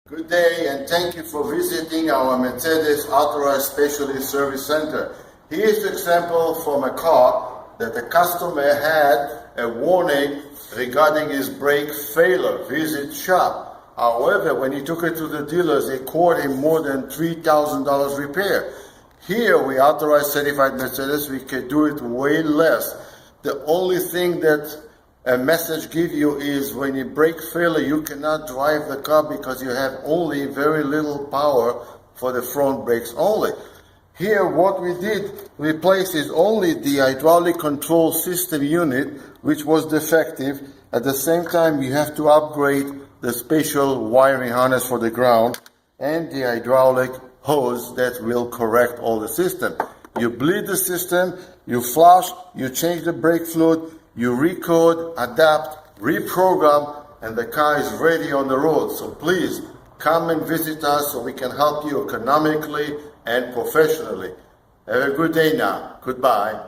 Good day and thank you for visiting our Mercedes Authorized Specialist Service Center. Here's an example from a car that the customer had a warning regarding his brake failure. Visit shop. However, when he took it to the dealers, they quoted him more than $3,000 repair. Here, we authorized certified Mercedes, we can do it way less. The only thing that a message give you is when you brake failure, you cannot drive the car because you have only very little power for the front brakes only. Here, what we did, replace is only the hydraulic control system unit, which was defective. At the same time, you have to upgrade the special wiring harness for the ground and the hydraulic hose that will correct all the system. You bleed the system, you flush, you change the brake fluid, you recode, adapt, reprogram, and the car is ready on the road. So please come and visit us so we can help you economically and professionally. Have a good day now. Goodbye.